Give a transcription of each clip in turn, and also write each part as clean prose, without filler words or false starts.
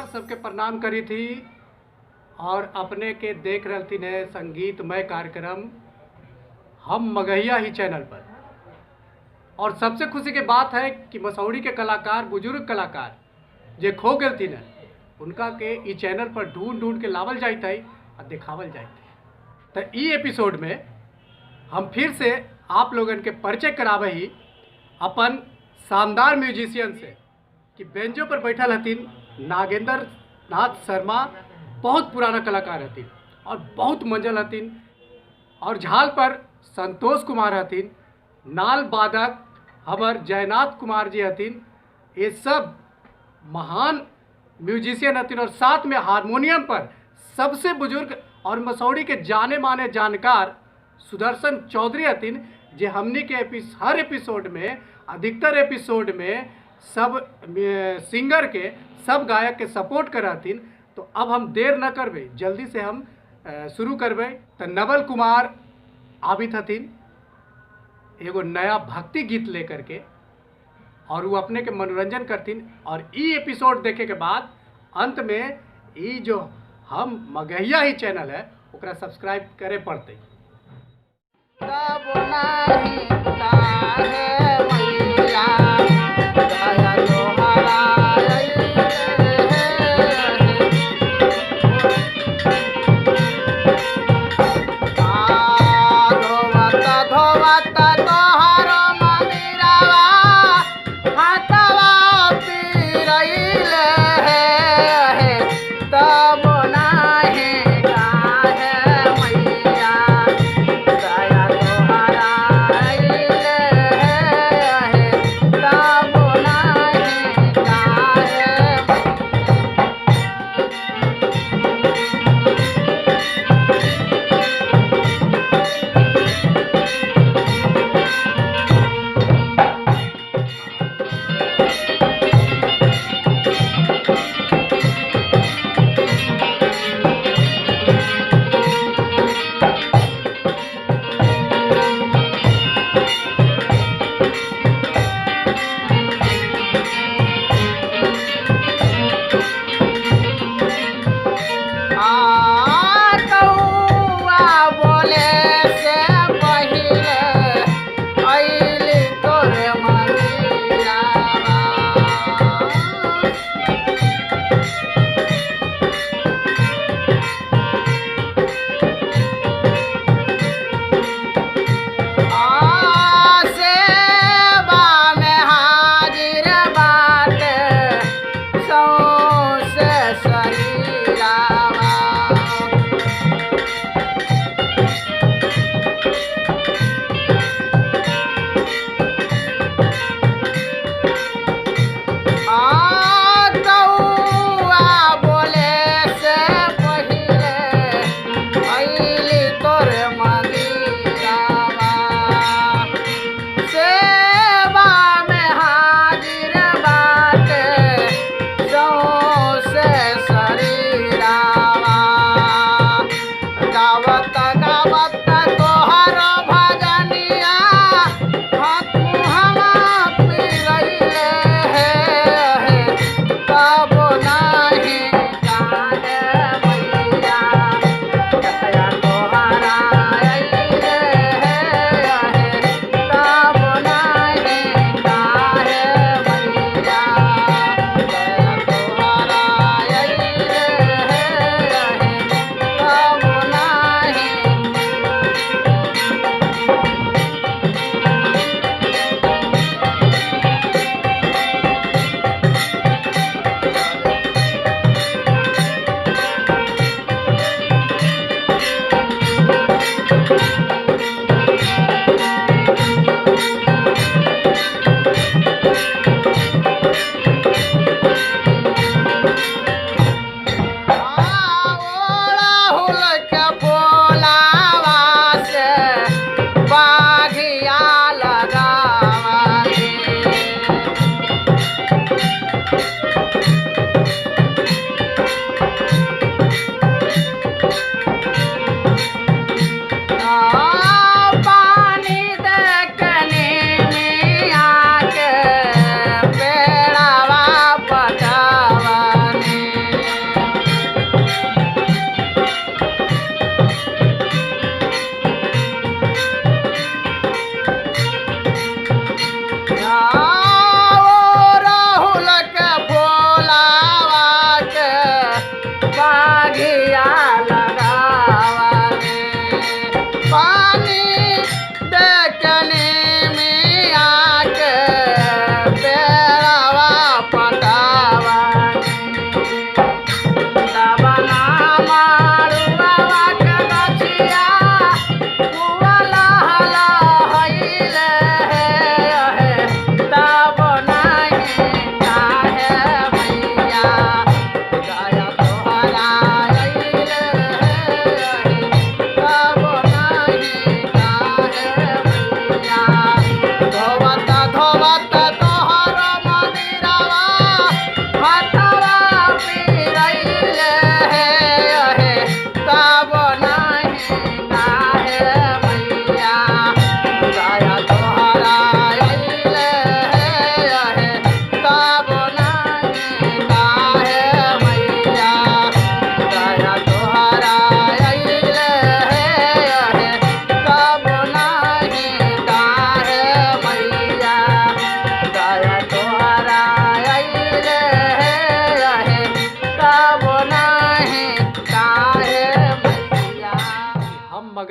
नमस्कार सबके प्रणाम करी थी और अपने के देख रही थी ने संगीतमय कार्यक्रम हम मगहिया ही चैनल पर। और सबसे खुशी की बात है कि मसौड़ी के कलाकार, बुजुर्ग कलाकार जे खो गए थी न, उनका के ई चैनल पर ढूंढ ढूंढ के लावल जाता है और दिखावल जाता है। तो ई एपिसोड में हम फिर से आप लोगन के परिचय करावे ही अपन शानदार म्यूजिशियन से कि बेंजो पर बैठल हथिन नागेंद्र नाथ शर्मा, बहुत पुराना कलाकार हथिन और बहुत मंजल हथिन। और झाल पर संतोष कुमार हथिन, नाल वादक हमर जयनाथ कुमार जी हथिन। ये सब महान म्यूजिशियन हथिन। और साथ में हारमोनियम पर सबसे बुजुर्ग और मसौड़ी के जाने माने जानकार सुदर्शन चौधरी हथिन, जे हमनी के हर एपिसोड में, अधिकतर एपिसोड में सब सिंगर के, सब गायक के सपोर्ट करथिन। तो अब हम देर न करबे, जल्दी से हम शुरू करबे। तो नवल कुमार आबित हथिन एगो नया भक्ति गीत लेकर के, और वो अपने के मनोरंजन करथिन। और ई एपिसोड देखे के बाद अंत में ई जो हम मगहिया ही चैनल है ओकरा सब्सक्राइब करे पड़ते।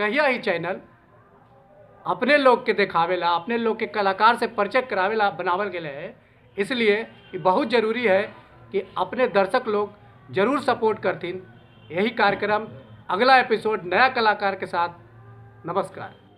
मगहिया ही चैनल अपने लोग के देखावेला, अपने लोग के कलाकार से परिचय करावेला बनावल गेले है। इसलिए ये बहुत ज़रूरी है कि अपने दर्शक लोग जरूर सपोर्ट करथिन। यही कार्यक्रम अगला एपिसोड नया कलाकार के साथ। नमस्कार।